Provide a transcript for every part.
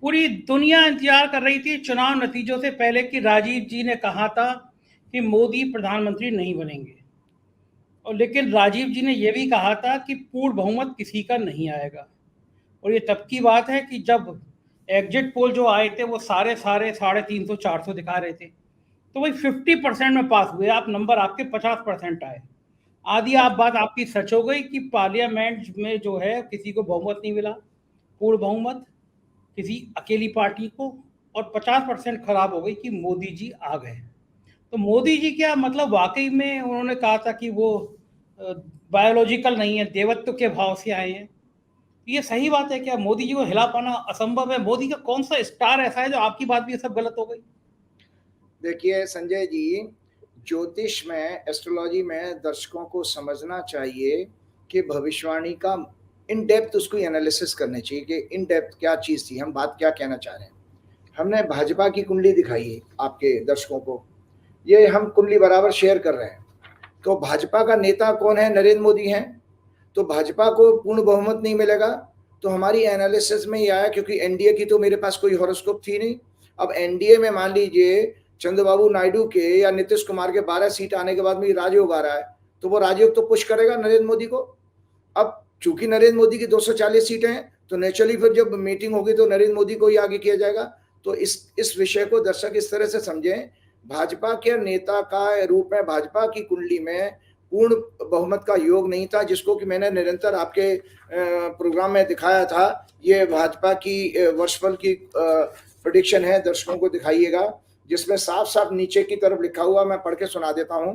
पूरी दुनिया इंतजार कर रही थी चुनाव नतीजों से पहले कि राजीव जी ने कहा था कि मोदी प्रधानमंत्री नहीं बनेंगे, और लेकिन राजीव जी ने यह भी कहा था कि पूर्ण बहुमत किसी का नहीं आएगा। और ये तब की बात है कि जब एग्जिट पोल जो आए थे वो सारे साढ़े 350 400 दिखा रहे थे, तो वही 50% में पास हुए। आप नंबर आपके 50% आए। आधी आप बात आपकी सच हो गई कि पार्लियामेंट में जो है किसी को बहुमत नहीं मिला, पूर्ण बहुमत किसी अकेली पार्टी को, और 50% खराब हो गई कि मोदी जी आ गए। तो मोदी जी क्या मतलब वाकई में उन्होंने कहा था कि वो बायोलॉजिकल नहीं है, देवत्व के भाव से आए हैं। ये सही बात है क्या? मोदी जी को हिला पाना असंभव है? मोदी का कौन सा स्टार ऐसा है जो आपकी बात भी ये सब गलत हो गई? देखिए संजय जी, ज्योतिष में, एस्ट्रोलॉजी में दर्शकों को समझना चाहिए कि भविष्यवाणी का इन डेप्थ उसको एनालिसिस करने चाहिए कि इन डेप्थ क्या चीज़ थी, हम बात क्या कहना चाह रहे हैं। हमने भाजपा की कुंडली दिखाई है आपके दर्शकों को, ये हम कुंडली बराबर शेयर कर रहे हैं। तो भाजपा का नेता कौन है? नरेंद्र मोदी हैं। तो भाजपा को पूर्ण बहुमत नहीं मिलेगा। तो हमारी एनालिसिस में ये आया, क्योंकि एनडीए की तो मेरे पास कोई हॉरोस्कोप थी नहीं। अब एनडीए में मान लीजिए चंद्रबाबू नायडू के या नीतीश कुमार के 12 सीट आने के बाद में राजयोग आ रहा है, तो वो राजयोग तो पुश करेगा नरेंद्र मोदी को। अब चूंकि नरेंद्र मोदी की 240 सीटें हैं, तो नेचुरली फिर जब मीटिंग होगी तो नरेंद्र मोदी को ही आगे किया जाएगा। तो इस विषय को दर्शक इस तरह से समझें, भाजपा के नेता का रूप में भाजपा की कुंडली में पूर्ण बहुमत का योग नहीं था, जिसको कि मैंने निरंतर आपके प्रोग्राम में दिखाया था। ये भाजपा की वर्षफल की प्रेडिक्शन है, दर्शकों को दिखाइएगा, जिसमें साफ साफ नीचे की तरफ लिखा हुआ, मैं पढ़ के सुना देता हूं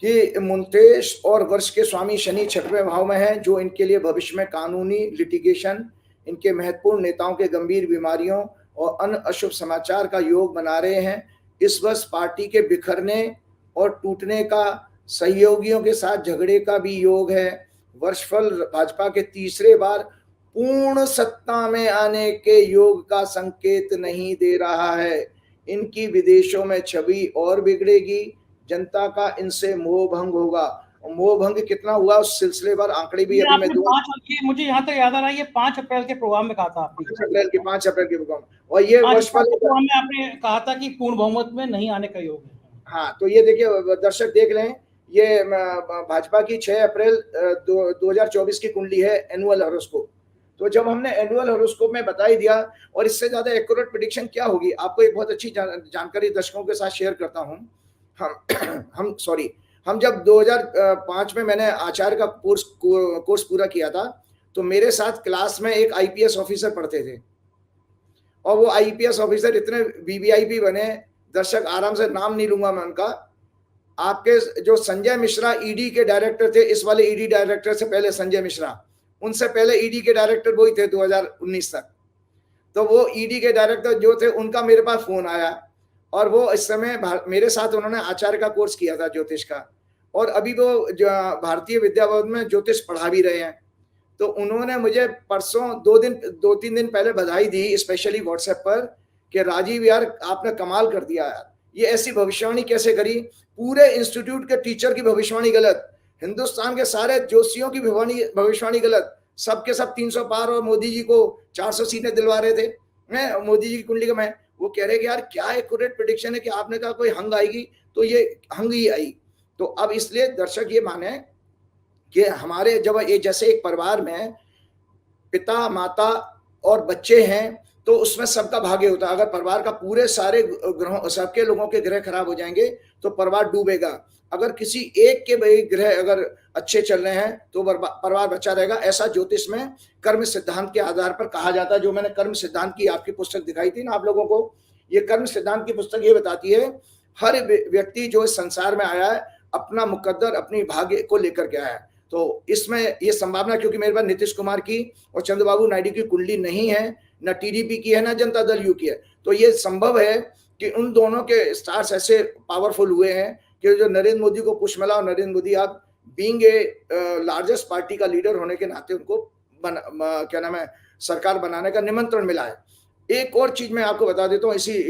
कि मुंतेश और वर्ष के स्वामी शनि 6वें भाव में है, जो इनके लिए भविष्य में कानूनी लिटिगेशन, इनके महत्वपूर्ण नेताओं के गंभीर बीमारियों और अन्य अशुभ समाचार का योग बना रहे हैं। इस वर्ष पार्टी के बिखरने और टूटने का, सहयोगियों के साथ झगड़े का भी योग है। वर्षफल भाजपा के तीसरे बार पूर्ण सत्ता में आने के योग का संकेत नहीं दे रहा है। इनकी विदेशों में छवि और बिगड़ेगी, जनता का इनसे मोह भंग होगा। और मोह भंग कितना हुआ उस सिलसिलेवार आंकड़े भी अभी मैं मुझे यहाँ तक याद आ रहा है, ये 5 अप्रैल के प्रोग्राम में कहा था आपने। 5 अप्रैल के प्रोग्राम, और ये वर्षफल प्रोग्राम में आपने कहा था कि पूर्ण बहुमत में नहीं आने का योग है। हाँ, तो ये देखिए दर्शक देख लें, ये भाजपा की 6 अप्रैल 2024 की कुंडली है, एनुअल हॉरोस्कोप। तो जब हमने एनुअल हॉरोस्कोप में बता ही दिया, और इससे ज्यादा एक्यूरेट प्रेडिक्शन क्या होगी, आपको एक बहुत अच्छी जानकारी दर्शकों के साथ शेयर करता हूं। हम जब 2005 में मैंने आचार्य का कोर्स पूरा किया था, तो मेरे साथ क्लास में एक आईपीएस ऑफिसर पढ़ते थे, और वो आईपीएस ऑफिसर इतने वीवीआईपी बने, दर्शक आराम से नाम नहीं लूंगा मैं उनका, आपके जो संजय मिश्रा ईडी के डायरेक्टर थे, इस वाले ईडी डायरेक्टर से पहले संजय मिश्रा, उनसे पहले ईडी के डायरेक्टर वही थे 2019 तक। तो वो ईडी के डायरेक्टर जो थे, उनका मेरे पास फोन आया, और वो इस समय मेरे साथ उन्होंने आचार्य का कोर्स किया था ज्योतिष का, और अभी वो भारतीय विद्या भवन में ज्योतिष पढ़ा भी रहे हैं। तो उन्होंने मुझे परसों 2-3 दिन पहले बधाई दी, स्पेशली व्हाट्सएप पर, कि राजीव यार आपने कमाल कर दिया यार, ये ऐसी भविष्यवाणी कैसे करी, पूरे इंस्टीट्यूट के टीचर की भविष्यवाणी गलत, हिंदुस्तान के सारे जोशियों की भविष्यवाणी गलत, सबके सब 300 पार, और मोदी जी को 400 सीटें दिलवा रहे थे। मैं मोदी जी की कुंडली का, मैं वो कह रहे कि यार क्या एक्यूरेट प्रेडिक्शन है, कि आपने कहा कोई हंग आएगी, तो ये हंग ही आई। तो अब इसलिए दर्शक ये माने कि हमारे जब ये जैसे एक परिवार में पिता, माता और बच्चे हैं, तो उसमें सबका भाग्य होता है। अगर परिवार का पूरे सारे ग्रहों, सबके लोगों के ग्रह खराब हो जाएंगे तो परिवार डूबेगा। अगर किसी एक के भाई ग्रह अगर अच्छे चल रहे हैं तो परिवार बचा रहेगा। ऐसा ज्योतिष में कर्म सिद्धांत के आधार पर कहा जाता है। जो मैंने कर्म सिद्धांत की आपकी पुस्तक दिखाई थी ना आप लोगों को, ये कर्म सिद्धांत की पुस्तक ये बताती है, हर व्यक्ति जो इस संसार में आया है अपना मुकद्दर, अपनी भाग्य को लेकर के आया है। तो इसमें ये संभावना, क्योंकि मेरे पास नीतीश कुमार की और चंद्रबाबू नायडू की कुंडली नहीं है, न टीडीपी की है, न जनता दल यू की है, तो ये संभव है कि उन दोनों के स्टार्स ऐसे पावरफुल हुए हैं कि जो नरेंद्र मोदी को पुश मिला, और नरेंद्र मोदी आप बीइंग ए लार्जेस्ट पार्टी का लीडर होने के नाते उनको क्या नाम है, सरकार बनाने का निमंत्रण मिला है। एक और चीज मैं आपको बता देता हूँ इसी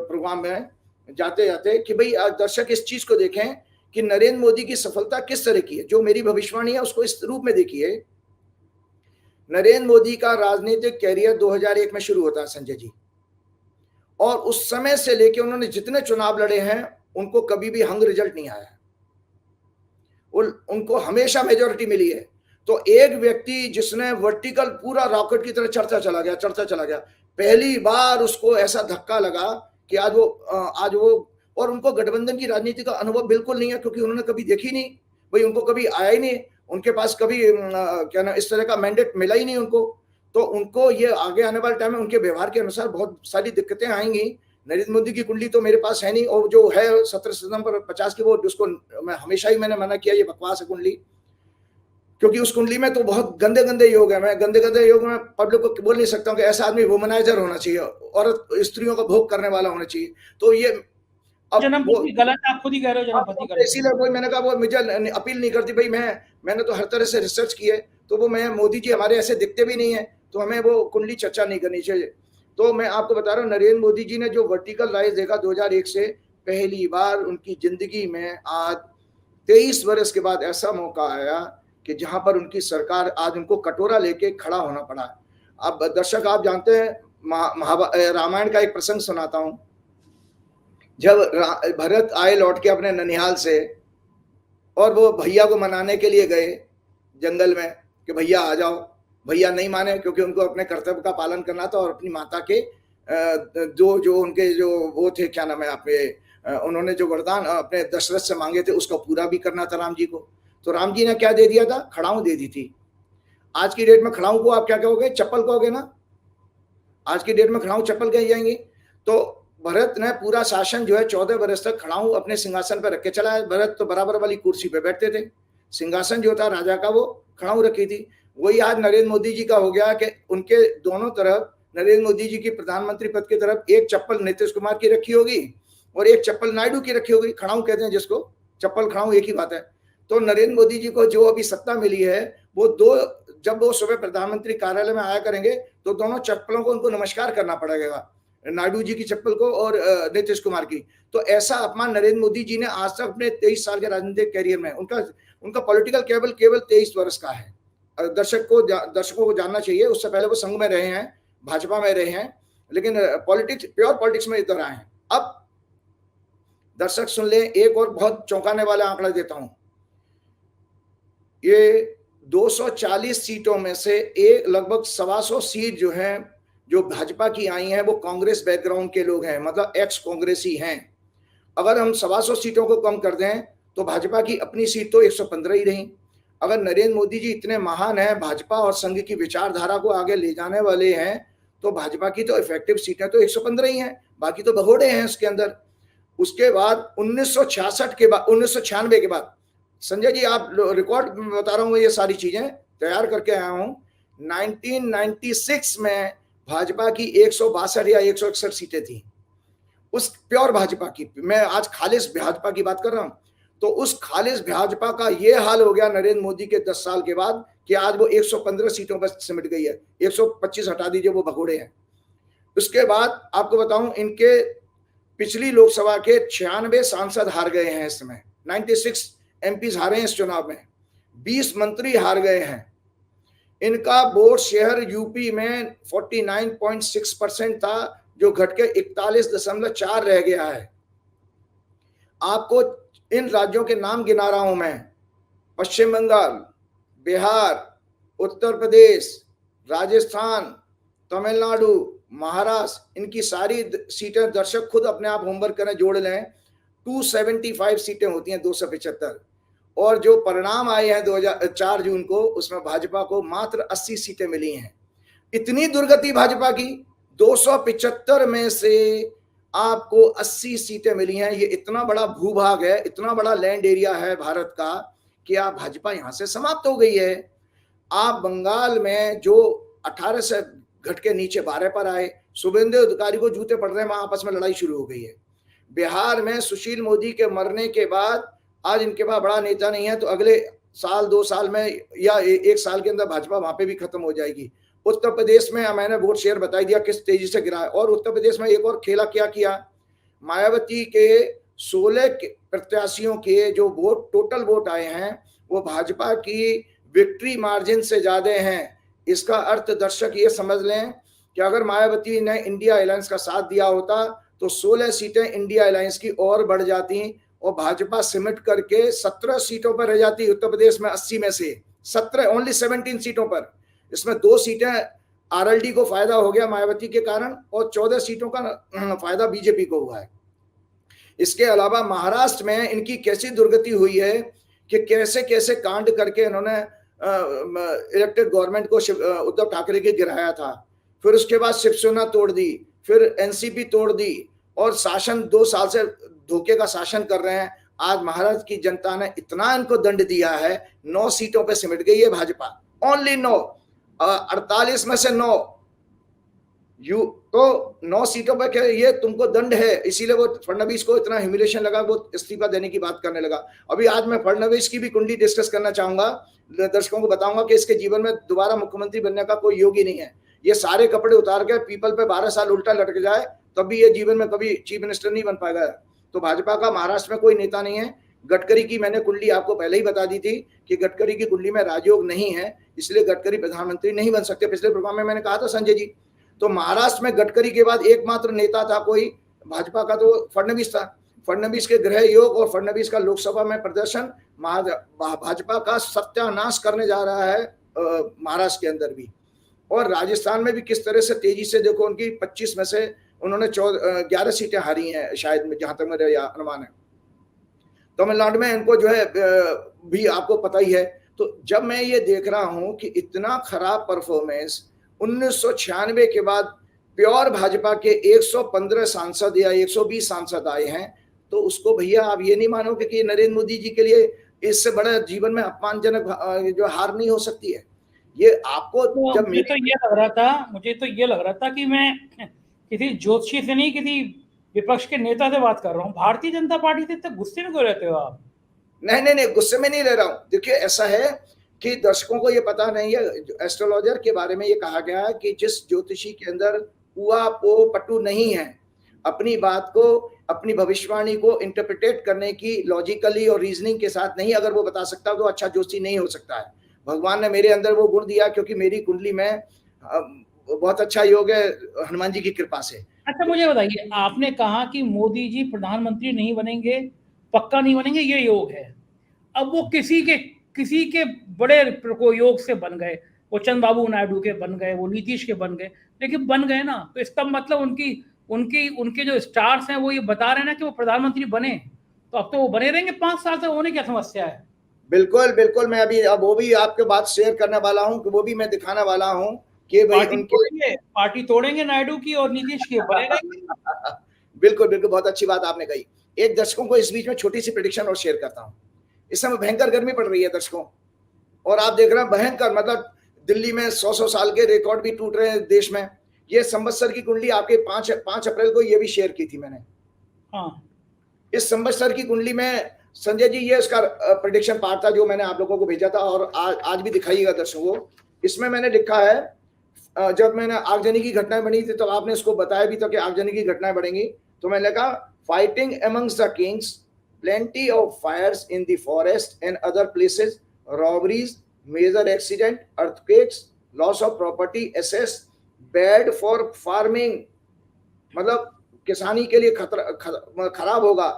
प्रोग्राम में जाते जाते, कि भाई दर्शक इस चीज को देखें कि नरेंद्र मोदी की सफलता किस तरह की है। जो मेरी भविष्यवाणी है उसको इस रूप में देखिए नरेंद्र मोदी का राजनीतिक कैरियर 2001 में शुरू होता है संजय जी, और उस समय से लेके उन्होंने जितने चुनाव लड़े हैं उनको कभी भी हंग रिजल्ट नहीं आया, उनको हमेशा मेजोरिटी मिली है। तो एक व्यक्ति जिसने वर्टिकल पूरा रॉकेट की तरह चढ़ता चला गया, पहली बार उसको ऐसा धक्का लगा कि आज वो और उनको गठबंधन की राजनीति का अनुभव बिल्कुल नहीं है, क्योंकि उन्होंने कभी देखी नहीं भाई, उनको कभी आया ही नहीं, उनके पास कभी क्या ना इस तरह का मैंडेट मिला ही नहीं उनको। तो उनको ये आगे आने वाले टाइम में उनके व्यवहार के अनुसार बहुत सारी दिक्कतें आएंगी। नरेंद्र मोदी की कुंडली तो मेरे पास है नहीं, और जो है 17 सितंबर 50 की, वो उसको मैं हमेशा ही मैंने मना किया, ये बकवास है कुंडली, क्योंकि उस कुंडली में तो बहुत गंदे गंदे योग है। मैं गंदे योग में पब्लिक को बोल नहीं सकता हूँ कि ऐसा आदमी वुमनाइजर होना चाहिए, औरत स्त्रियों का भोग करने वाला होना चाहिए। तो ये अब वो गलत, आप खुद ही कह रहे हो जन्मपति, इसीलिए वही मैंने कहा, वो मुझे अपील नहीं करती भाई, मैंने तो हर तरह से रिसर्च की है, तो वो मैं मोदी जी हमारे ऐसे दिखते भी नहीं है, तो हमें वो कुंडली चर्चा नहीं करनी चाहिए। तो मैं आपको बता रहा हूँ, नरेंद्र मोदी जी ने जो वर्टिकल राइज देखा 2001 से, पहली बार उनकी जिंदगी में आज 23 वर्ष के बाद ऐसा मौका आया कि जहां पर उनकी सरकार, आज उनको कटोरा लेके खड़ा होना पड़ा। अब दर्शक आप जानते हैं, रामायण का एक प्रसंग सुनाता हूं। जब भरत आए लौट के अपने ननिहाल से, और वो भैया को मनाने के लिए गए जंगल में कि भैया आ जाओ, भैया नहीं माने, क्योंकि उनको अपने कर्तव्य का पालन करना था, और अपनी माता के जो उनके जो वो थे, क्या नाम है आपके, उन्होंने जो वरदान अपने दशरथ से मांगे थे उसको पूरा भी करना था राम जी को। तो राम जी ने क्या दे दिया था? खड़ाऊं दे दी थी। आज की डेट में खड़ाऊं को आप क्या कहोगे? चप्पल कहोगे ना। आज की डेट में खड़ाऊं चप्पल कही जाएंगी। तो भरत ने पूरा शासन जो है 14 वर्ष तक खड़ाऊं अपने सिंहासन पर रख के चला है। भरत तो बराबर वाली कुर्सी पे बैठते थे, सिंहासन जो था राजा का वो खड़ाऊं रखी थी। वही आज नरेंद्र मोदी जी का हो गया कि उनके दोनों तरफ, नरेंद्र मोदी जी की प्रधानमंत्री पद की तरफ एक चप्पल नीतीश कुमार की रखी होगी और एक चप्पल नायडू की रखी होगी। खड़ाऊं कहते हैं जिसको, चप्पल खड़ाऊं एक ही बात है। तो नरेंद्र मोदी जी को जो अभी सत्ता मिली है, वो जब वो सुबह प्रधानमंत्री कार्यालय में आया करेंगे तो दोनों चप्पलों को उनको नमस्कार करना पड़ेगा, नायडू जी की चप्पल को और नीतीश कुमार की। तो ऐसा अपमान नरेंद्र मोदी जी ने आज तक अपने 23 साल के राजनीतिक कैरियर में, उनका पॉलिटिकल केवल 23 वर्ष का है। दर्शकों को जानना चाहिए, उससे पहले वो संघ में रहे हैं, भाजपा में रहे हैं, लेकिन प्योर पॉलिटिक्स में इधर आए हैं। अब दर्शक सुन लें, एक और बहुत चौंकाने वाला आंकड़ा देता हूं। ये 240 सीटों में से एक लगभग 125 सीट जो है, जो भाजपा की आई हैं, वो कांग्रेस बैकग्राउंड के लोग हैं, मतलब एक्स कांग्रेसी हैं। अगर हम 125 सीटों को कम कर दें तो भाजपा की अपनी सीट तो 115 ही रही। अगर नरेंद्र मोदी जी इतने महान हैं, भाजपा और संघ की विचारधारा को आगे ले जाने वाले हैं, तो भाजपा की तो इफेक्टिव सीटें तो 115 ही हैं, बाकी तो भगोड़े हैं उसके अंदर। उसके बाद 1996 के बाद, संजय जी आप रिकॉर्ड बता रहा हूँ, ये सारी चीजें तैयार करके आया हूँ। 1996 में भाजपा की 162 या 161 सीटें थी, उस प्योर भाजपा की। मैं आज खालिस भाजपा की बात कर रहा हूं। तो उस खालिस भाजपा का ये हाल हो गया नरेंद्र मोदी के 10 साल के बाद कि आज वो 115 सीटों पर सिमट गई है। 125 हटा दीजिए, वो भगोड़े हैं। उसके बाद आपको बताऊं, इनके पिछली लोकसभा के 96 सांसद हार गए हैं इस समय। 96 एमपी हारे हैं इस चुनाव में, 20 मंत्री हार गए हैं। इनका वोट शेयर यूपी में 49.6% था, जो घट के 41.4 रह गया है। आपको इन राज्यों के नाम गिना रहा हूं मैं: पश्चिम बंगाल, बिहार, उत्तर प्रदेश, राजस्थान, तमिलनाडु, महाराष्ट्र। इनकी सारी सीटें दर्शक खुद अपने आप होमवर्क करें, जोड़ लें, 275 सीटें होती हैं, 275। और जो परिणाम आए हैं 2004 जून को, उसमें भाजपा को मात्र 80 सीटें मिली हैं। इतनी दुर्गति भाजपा की, 275 में से आपको 80 सीटें मिली हैं। ये इतना बड़ा भूभाग है, इतना बड़ा लैंड एरिया है भारत का, कि आप भाजपा यहां से समाप्त हो गई है। आप बंगाल में जो 18 से घट के नीचे 12 पर आए, शुभेंदु अधिकारी को जूते पड़ रहे हैं, वहां आपस में लड़ाई शुरू हो गई है। बिहार में सुशील मोदी के मरने के बाद आज इनके पास बड़ा नेता नहीं है, तो अगले साल 2 साल में या 1 साल के अंदर भाजपा वहां पे भी खत्म हो जाएगी। उत्तर प्रदेश में मैंने वोट शेयर बता दिया किस तेजी से गिरा है। और उत्तर प्रदेश में एक और खेला क्या किया, मायावती के 16 प्रत्याशियों के जो वोट, टोटल वोट आए हैं, वो भाजपा की विक्ट्री मार्जिन से ज्यादा हैं। इसका अर्थ दर्शक ये समझ लें कि अगर मायावती ने इंडिया अलायंस का साथ दिया होता तो 16 सीटें इंडिया अलायंस की और बढ़ जाती और भाजपा सिमट करके 17 सीटों पर रह जाती। उत्तर प्रदेश में 80 में से 17, ओनली 17 सीटों पर। इसमें 2 सीटें आरएलडी को फायदा हो गया मायावती के कारण और 14 सीटों का फायदा बीजेपी को हुआ है। इसके अलावा महाराष्ट्र में इनकी कैसी दुर्गति हुई है कि कैसे कैसे कांड करके इन्होंने इलेक्टेड गवर्नमेंट को उद्धव ठाकरे के गिराया था, फिर उसके बाद शिवसेना तोड़ दी, फिर एनसीपी तोड़ दी और शासन 2 साल से धोखे का शासन कर रहे हैं। आज महाराष्ट्र की जनता ने इतना इनको दंड दिया है, 9 सीटों पे सिमट गई है भाजपा, ओनली 9, 48 में से 9 तो 9 सीटों पर क्या ये तुमको दंड है। इसीलिए वो फडणवीस को इतना ह्यूमिलेशन लगा, वो इस्तीफा देने की बात करने लगा। अभी आज मैं फडणवीस की भी कुंडली डिस्कस करना चाहूंगा, दर्शकों को बताऊंगा कि इसके जीवन में दोबारा मुख्यमंत्री बनने का कोई योग ही नहीं है। ये सारे कपड़े उतार के पीपल पे 12 साल उल्टा लटक जाए तब भी ये जीवन में कभी चीफ मिनिस्टर नहीं बन पाएगा। तो भाजपा का महाराष्ट्र में कोई नेता नहीं है। गडकरी की मैंने कुंडली आपको पहले ही बता दी थी कि गडकरी की कुंडली में राजयोग नहीं है, इसलिए गडकरी प्रधानमंत्री नहीं बन सकते। पिछले प्रोग्राम में मैंने कहा था संजय जी। तो महाराष्ट्र में गडकरी के बाद एकमात्र नेता था कोई भाजपा का तो फडणवीस था। फडणवीस के गृह योग और फडणवीस का लोकसभा में प्रदर्शन भाजपा का सत्यानाश करने जा रहा है महाराष्ट्र के अंदर भी। और राजस्थान में भी किस तरह से तेजी से देखो, उनकी 25 में से उन्होंने 11 सीटें हारी हैं शायद, जहां तक मेरा अनुमान है। तमिलनाडु में इनको जो है भी आपको पता ही है। तो जब मैं ये देख रहा हूं कि इतना खराब परफॉर्मेंस 1996 के बाद प्योर भाजपा के 115 सांसद या 120 सांसद आए हैं, तो उसको भैया आप ये नहीं मानोगे कि नरेंद्र मोदी जी के लिए इससे बड़ा जीवन में अपमानजनक जो हार नहीं हो सकती है। ये आपको तो जब मुझे तो ये लग रहा था कि मैं किसी ज्योतिषी से नहीं, किसी विपक्ष के नेता से बात कर रहा हूँ। भारतीय जनता पार्टी से इतने गुस्से में क्यों रहते हो आप? नहीं, गुस्से में नहीं ले रहा हूँ। देखिए ऐसा है कि दर्शकों को ये पता नहीं है, एस्ट्रोलॉजर के बारे में ये कहा गया है कि जिस ज्योतिषी के अंदर पुआ पो पटू नहीं है, अपनी बात को, अपनी भविष्यवाणी को इंटरप्रिटेट करने की लॉजिकली और रीजनिंग के साथ नहीं अगर वो बता सकता तो अच्छा ज्योतिषी नहीं हो सकता है। भगवान ने मेरे अंदर वो गुण दिया क्योंकि मेरी कुंडली में बहुत अच्छा योग है हनुमान जी की कृपा से। अच्छा मुझे बताइए, आपने कहा कि मोदी जी प्रधानमंत्री नहीं बनेंगे, पक्का नहीं बनेंगे, ये योग है। अब वो किसी के बड़े योग से बन गए, वो चंद्रबाबू नायडू के बन गए, वो नीतीश के बन गए, लेकिन बन गए ना, तो इसका मतलब उनके जो स्टार्स हैं वो ये बता रहे हैं ना कि वो प्रधानमंत्री बने, तो अब तो वो बने रहेंगे 5 साल तक, होने क्या समस्या है? बिल्कुल मैं अभी अब वो भी आपके बात शेयर करने वाला हूँ कि वो भी मैं दिखाने वाला हूँ कि भाई पार्टी तोड़ेंगे नायडू की और नीतीश की, बनेगा। बिल्कुल बहुत अच्छी बात आपने कही। एक दर्शकों को इस बीच में छोटी सी प्रेडिक्शन और शेयर करता हूँ। इस समय भयंकर गर्मी पड़ रही है दर्शकों, और आप देख रहे हैं भयंकर, मतलब दिल्ली में 100 साल के रिकॉर्ड भी टूट रहे हैं देश में। ये संवत्सर की कुंडली आपके 5 अप्रैल को ये भी शेयर की थी मैंने। हाँ, इस संवत्सर की कुंडली में संजय जी ये उसका प्रेडिक्शन पार्ट था जो मैंने आप लोगों को भेजा था और आज भी दिखाइएगा दर्शकों को। इसमें मैंने लिखा है, जब मैंने आगजनी की घटनाएं बनी थी तो आपने इसको बताया भी था कि आगजनी की घटनाएं बढ़ेंगी, तो मैंने लिखा fighting amongst the Kings, plenty of fires in the forest and other places, robberies, major accident, earthquakes, loss of property, assets, bad for farming, मतलब किसानी के लिए खराब होगा।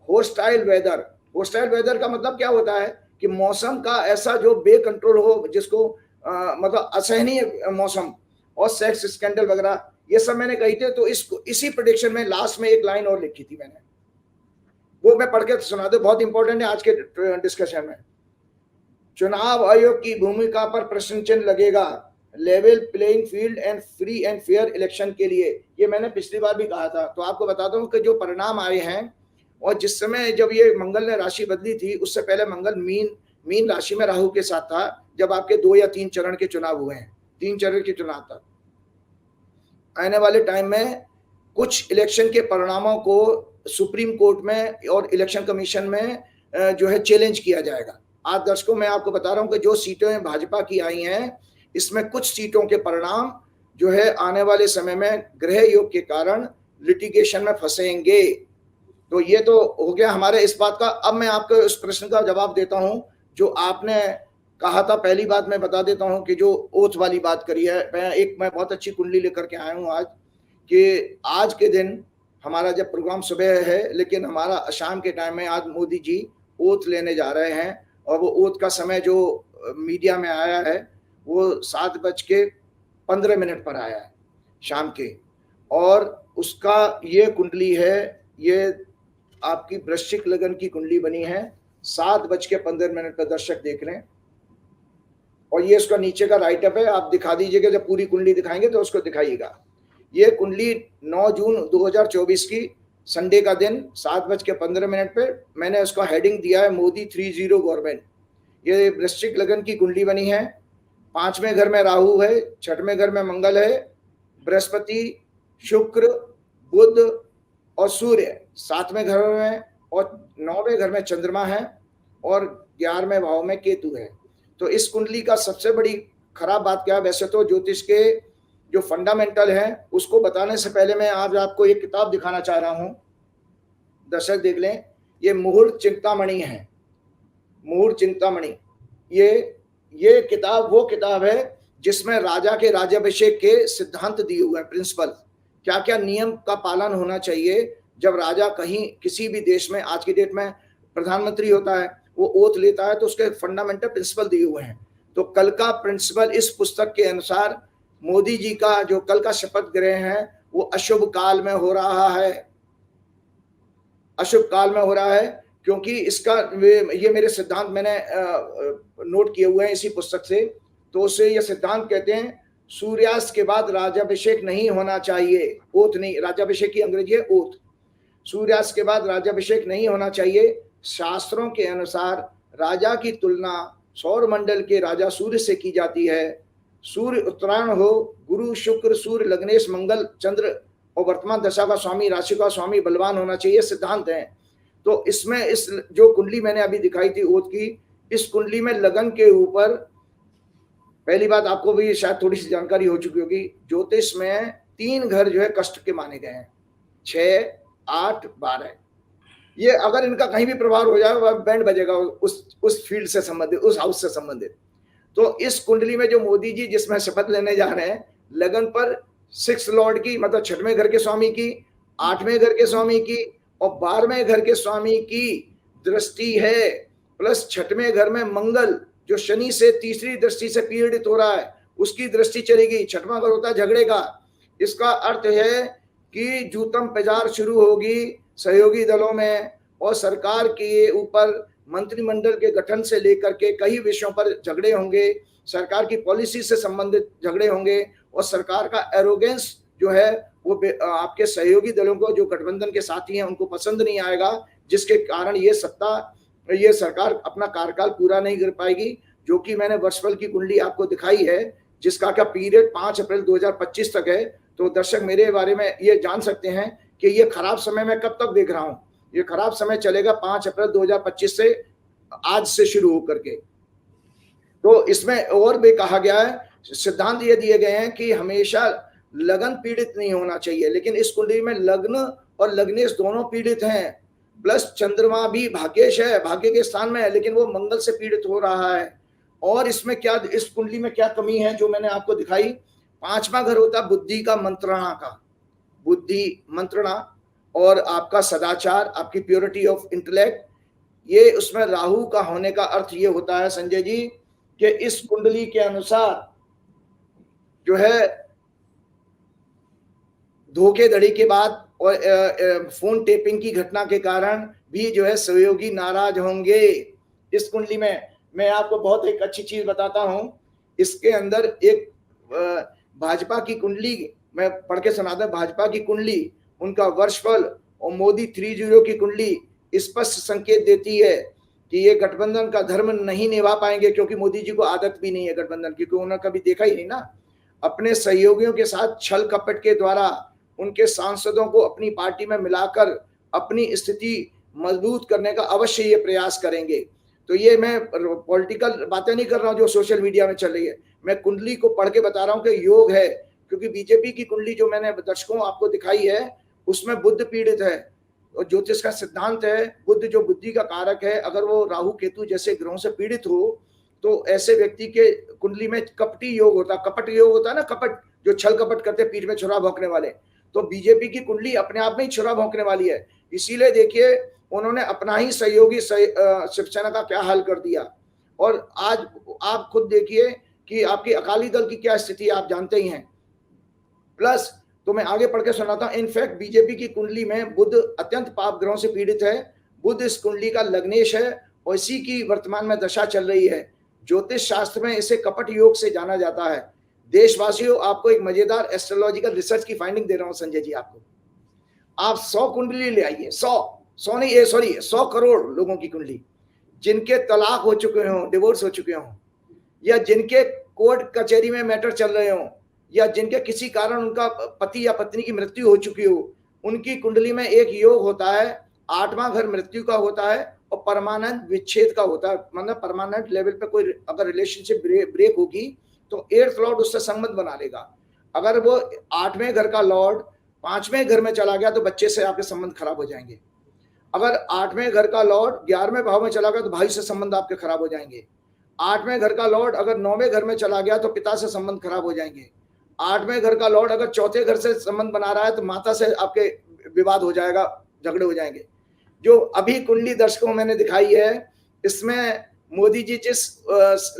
hostile weather का मतलब क्या होता है कि मौसम का ऐसा जो बेकंट्रोल हो, जिसको मतलब असहनीय मौसम, और सेक्स स्कैंडल वगैरह ये सब मैंने कही थी। तो इसी प्रेडिक्शन में लास्ट में एक लाइन और लिखी थी मैंने, वो मैं पढ़ के सुना दे, बहुत इंपॉर्टेंट है आज के डिस्कशन में। चुनाव आयोग की भूमिका पर प्रश्न चिन्ह लगेगा, level playing field and free and fair election के लिए। ये मैंने पिछली बार भी कहा था। तो आपको बताता हूँ कि जो परिणाम आए हैं, और जिस समय जब ये मंगल ने राशि बदली थी, उससे पहले मंगल मीन राशि में राहु के साथ था, जब आपके 2 या 3 चरण के चुनाव हुए हैं, 3 चरण के चुनाव था। आने वाले टाइम में कुछ इलेक्शन के परिणामों को सुप्रीम कोर्ट में और इलेक्शन कमीशन में जो है चैलेंज किया जाएगा। आज दर्शकों मैं आपको बता रहा हूं कि जो सीटें भाजपा की आई हैं, इसमें कुछ सीटों के परिणाम जो है आने वाले समय में ग्रह योग के कारण लिटिगेशन में फंसेंगे। तो ये तो हो गया हमारे इस बात का। अब मैं आपको उस प्रश्न का जवाब देता हूं जो आपने कहा था। पहली बात मैं बता देता हूं कि जो ओथ वाली बात करी है, मैं बहुत अच्छी कुंडली लेकर के आया हूं आज, कि आज के दिन हमारा जब प्रोग्राम सुबह है, लेकिन हमारा शाम के टाइम में आज मोदी जी ओथ लेने जा रहे हैं, और वो ओथ का समय जो मीडिया में आया है वो 7:15 पर आया है शाम के, और उसका ये कुंडली है, ये आपकी वृश्चिक लगन की कुंडली बनी है। 7:15 पर दर्शक देख लें, और ये उसका नीचे का राइटअप है, आप दिखा दीजिएगा, जब पूरी कुंडली दिखाएंगे तो उसको दिखाइएगा। ये कुंडली 9 जून 2024 की संडे का दिन 7:15 पे मैंने उसका हेडिंग दिया है मोदी 30 गवर्नमेंट। ये वृश्चिक लगन की कुंडली बनी है। 5वें घर में राहु है, 6वें घर में मंगल है, बृहस्पति, शुक्र, बुध और सूर्य 7वें घर में, और 9वें घर में चंद्रमा है, और 11वें भाव में केतु है। तो इस कुंडली का सबसे बड़ी खराब बात क्या है, वैसे तो ज्योतिष के जो फंडामेंटल है उसको बताने से पहले मैं आज आपको एक किताब दिखाना चाह रहा हूं, दर्शक देख लें। ये मुहूर्त चिंतामणि है, मुहूर्त चिंतामणि। ये किताब वो किताब है जिसमें राजा के राज्याभिषेक के सिद्धांत दिए हुए हैं, प्रिंसिपल, क्या क्या नियम का पालन होना चाहिए जब राजा कहीं किसी भी देश में, आज की डेट में प्रधानमंत्री होता है, वो ओथ लेता है, तो उसके फंडामेंटल प्रिंसिपल दिए हुए हैं। तो कल का प्रिंसिपल इस पुस्तक के अनुसार मोदी जी का जो कल का शपथ ग्रहण है वो अशुभ काल में हो रहा है, अशुभ काल में हो रहा है, क्योंकि इसका ये मेरे सिद्धांत मैंने नोट किए हुए हैं इसी पुस्तक से। तो उससे ये सिद्धांत कहते हैं सूर्यास्त के बाद राज्याभिषेक नहीं होना चाहिए, ओथ नहीं, राज्याभिषेक की अंग्रेजी है ओथ। सूर्यास्त के बाद राज्याभिषेक नहीं होना चाहिए। शास्त्रों के अनुसार राजा की तुलना सौर मंडल के राजा सूर्य से की जाती है। सूर्य उत्तरायण हो, गुरु शुक्र सूर्य लग्नेश मंगल चंद्र और वर्तमान दशा का स्वामी, राशि का स्वामी बलवान होना चाहिए, सिद्धांत है। तो इसमें इस जो कुंडली मैंने अभी दिखाई थी ओथ की, इस कुंडली में लगन के ऊपर, पहली बात आपको भी शायद थोड़ी सी जानकारी हो चुकी होगी, ज्योतिष में 3 घर जो है कष्ट के माने गए हैं, 6, 8, 12। ये अगर इनका कहीं भी प्रभाव हो जाए वह बैंड बजेगा उस फील्ड से संबंधित, उस हाउस से संबंधित। तो इस कुंडली में जो मोदी जी जिसमें शपथ लेने जा रहे हैं, लगन पर 6 लॉर्ड की, मतलब 6वें घर के स्वामी की, 8वें घर के स्वामी की और 12वें घर के स्वामी की दृष्टि है, प्लस 6वें घर में मंगल जो शनि से तीसरी दृष्टि से पीड़ित हो रहा है उसकी दृष्टि चलेगी। 6वां घर होता है झगड़े का। इसका अर्थ है कि जूतम पेजार शुरू होगी सहयोगी दलों में, और सरकार के ऊपर मंत्रिमंडल के गठन से लेकर के कई विषयों पर झगड़े होंगे, सरकार की पॉलिसी से संबंधित झगड़े होंगे, और सरकार का एरोगेंस जो है वो आपके सहयोगी दलों को, जो गठबंधन के साथी हैं, उनको पसंद नहीं आएगा, जिसके कारण ये सरकार अपना कार्यकाल पूरा नहीं कर पाएगी। जो कि मैंने वर्षफल की कुंडली आपको दिखाई है, जिसका क्या पीरियड 5 अप्रैल 2025 तक है। तो दर्शक मेरे बारे में ये जान सकते हैं कि ये खराब समय मैं कब तक देख रहा हूं। ये खराब समय चलेगा 5 अप्रैल 2025 से, आज से शुरू होकर के। तो इसमें और भी कहा गया है, सिद्धांत ये दिए गए हैं कि हमेशा लगन पीड़ित नहीं होना चाहिए, लेकिन इस कुंडली में लग्न और लग्नेश दोनों पीड़ित हैं, प्लस चंद्रमा भी भाग्येश है, भाग्य के स्थान में है, लेकिन वो मंगल से पीड़ित हो रहा है। और इसमें क्या, इस कुंडली में क्या कमी है जो मैंने आपको दिखाई। 5वां घर होता है बुद्धि का, मंत्रणा का, बुद्धि मंत्रणा, और आपका सदाचार, आपकी प्योरिटी ऑफ इंटेलेक्ट। ये उसमें राहु का होने का अर्थ ये होता है संजय जी कि इस कुंडली के अनुसार जो है धोखेधड़ी के बाद और फोन टेपिंग की घटना के कारण भी जो है सहयोगी नाराज होंगे। इस कुंडली में मैं आपको बहुत एक अच्छी चीज बताता हूं, इसके अंदर एक भाजपा की कुंडली मैं पढ़ के सुनाता हूं। भाजपा की कुंडली, उनका वर्षफल और मोदी 30 की कुंडली स्पष्ट संकेत देती है कि ये गठबंधन का धर्म नहीं निभा पाएंगे, क्योंकि मोदी जी को आदत भी नहीं है गठबंधन की, क्योंकि उन्होंने कभी देखा ही नहीं ना। अपने सहयोगियों के साथ छल कपट के द्वारा उनके सांसदों को अपनी पार्टी में मिलाकर अपनी स्थिति मजबूत करने का अवश्य ये प्रयास करेंगे। तो ये मैं पॉलिटिकल बातें नहीं कर रहा हूँ जो सोशल मीडिया में चल रही है, मैं कुंडली को पढ़ के बता रहा हूँ कि योग है। क्योंकि बीजेपी की कुंडली जो मैंने दर्शकों आपको दिखाई है उसमें बुध पीड़ित है, और ज्योतिष का सिद्धांत है बुध जो बुद्धि का कारक है, अगर वो राहु केतु जैसे ग्रहों से पीड़ित हो तो ऐसे व्यक्ति के कुंडली में कपटी योग होता, कपट योग होता है ना, कपट जो छल कपट करते पीठ में छुरा भोंकने वाले, तो बीजेपी की कुंडली अपने आप में ही छुरा भोंकने वाली है। इसीलिए देखिए उन्होंने अपना ही सहयोगी शिवसेना का क्या हाल कर दिया। और आज आप खुद देखिए कि आपकी अकाली दल की क्या स्थिति आप जानते ही हैं। प्लस तो मैं आगे पढ़ के सुनाता हूं, इनफैक्ट बीजेपी की कुंडली में बुध अत्यंत पाप ग्रहों से पीड़ित है। बुध इस कुंडली का लग्नेश है और इसी की वर्तमान में दशा चल रही है। ज्योतिष शास्त्र में इसे कपट योग से जाना जाता है। देशवासियों, आपको एक मजेदार एस्ट्रोलॉजिकल रिसर्च की फाइंडिंग दे रहा हूं संजय जी आपको। आप 100 कुंडली ले आइए, 100 नहीं, 100 करोड़ लोगों की कुंडली, जिनके तलाक हो चुके हों, डिवोर्स हो चुके हों, या जिनके कोर्ट कचहरी में मैटर चल रहे हों, या जिनके किसी कारण उनका पति या पत्नी की मृत्यु हो चुकी हो, उनकी कुंडली में एक योग होता है, 8वां घर मृत्यु का होता है और परमानेंट विच्छेद का होता है। मतलब परमानेंट लेवल पे कोई अगर रिलेशनशिप ब्रेक होगी तो 8th लॉर्ड उससे संबंध बना लेगा। अगर वो 8वें घर का लॉर्ड 5वें घर में चला गया तो बच्चे से आपके संबंध खराब हो जाएंगे। अगर 8वें घर का लॉर्ड 11वें भाव में चला गया तो भाई से संबंध आपके खराब हो जाएंगे। 8वें घर का लॉर्ड अगर 9वें घर में चला गया तो पिता से संबंध खराब हो जाएंगे। 8वें घर का लॉर्ड अगर 4थे घर से संबंध बना रहा है तो माता से आपके विवाद हो जाएगा, झगड़े हो जाएंगे। जो अभी कुंडली दर्शकों मैंने दिखाई है, इसमें मोदी जी जिस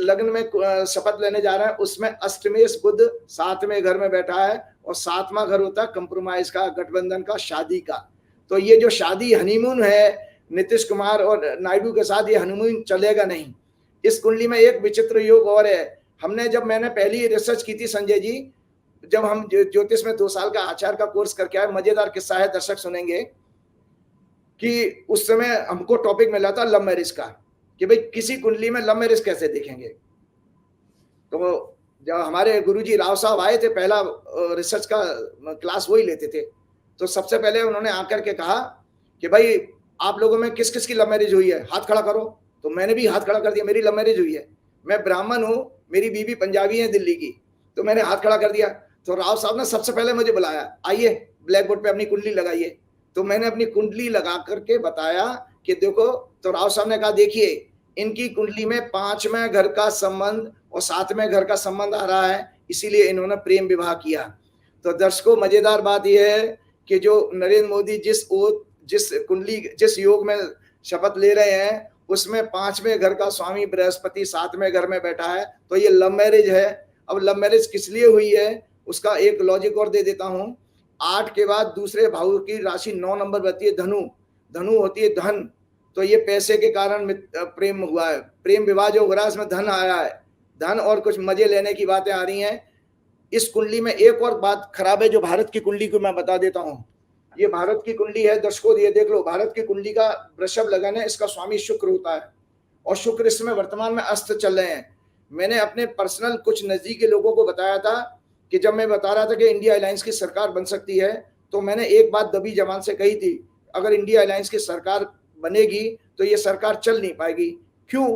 लग्न में शपथ लेने जा रहे हैं उसमें अष्टमेश बुध 7वें घर में बैठा है और 7वां घर होता है कंप्रोमाइज का, गठबंधन का, शादी का। तो ये जो शादी हनीमून है नीतीश कुमार और नायडू के साथ, ये हनीमून चलेगा नहीं। इस कुंडली में एक विचित्र योग और है। मैंने पहली रिसर्च की थी संजय जी, जब हम ज्योतिष में 2 साल का आचार्य का कोर्स करके आए, मजेदार किस्सा है, दर्शक सुनेंगे कि उस समय हमको टॉपिक मिला था लव मैरिज का, कि भाई किसी कुंडली में लव मैरिज कैसे देखेंगे। तो जब हमारे गुरुजी राव साहब आए थे, पहला रिसर्च का क्लास वही लेते थे, तो सबसे पहले उन्होंने आकर के कहा कि भाई आप लोगों में किस किस की लव मैरिज हुई है, हाथ खड़ा करो। तो मैंने भी हाथ खड़ा कर दिया, मेरी लव मैरिज हुई है, मैं ब्राह्मण हूँ, मेरी बीवी पंजाबी है दिल्ली की, तो मैंने हाथ खड़ा कर दिया। तो राव साहब ने सबसे पहले मुझे बुलाया, आइए ब्लैक बोर्ड पे अपनी कुंडली लगाइए। तो मैंने अपनी कुंडली लगा करके बताया कि देखो, तो राव साहब ने कहा देखिए इनकी कुंडली में 5वें घर का संबंध और 7वें घर का संबंध आ रहा है, इसीलिए इन्होंने प्रेम विवाह किया। तो दर्शकों, मजेदार बात यह है कि जो नरेंद्र मोदी जिस योग में शपथ ले रहे हैं उसमें 5वें घर का स्वामी बृहस्पति 7वें घर में बैठा है, तो ये लव मैरिज है। अब लव मैरिज किस लिए हुई है उसका एक लॉजिक और दे देता हूं। 8 के बाद दूसरे भाव की राशि 9 नंबर रहती है धनु, धनु होती है धन, तो ये पैसे के कारण प्रेम हुआ है, प्रेम विवाह जो हो रहा है इसमें धन आया है, धन और कुछ मजे लेने की बातें आ रही हैं। इस कुंडली में एक और बात खराब है, जो भारत की कुंडली को मैं बता देता हूं। ये भारत की कुंडली है दर्शकों, ये देख लो, भारत की कुंडली का वृषभ लगन है, इसका स्वामी शुक्र होता है और शुक्र इसमें वर्तमान में अस्त चल रहे हैं। मैंने अपने पर्सनल कुछ नजदीकी लोगों को बताया था कि जब मैं बता रहा था कि इंडिया अलायंस की सरकार बन सकती है, तो मैंने एक बात दबी जबान से कही थी, अगर इंडिया अलायंस की सरकार बनेगी तो ये सरकार चल नहीं पाएगी। क्यों?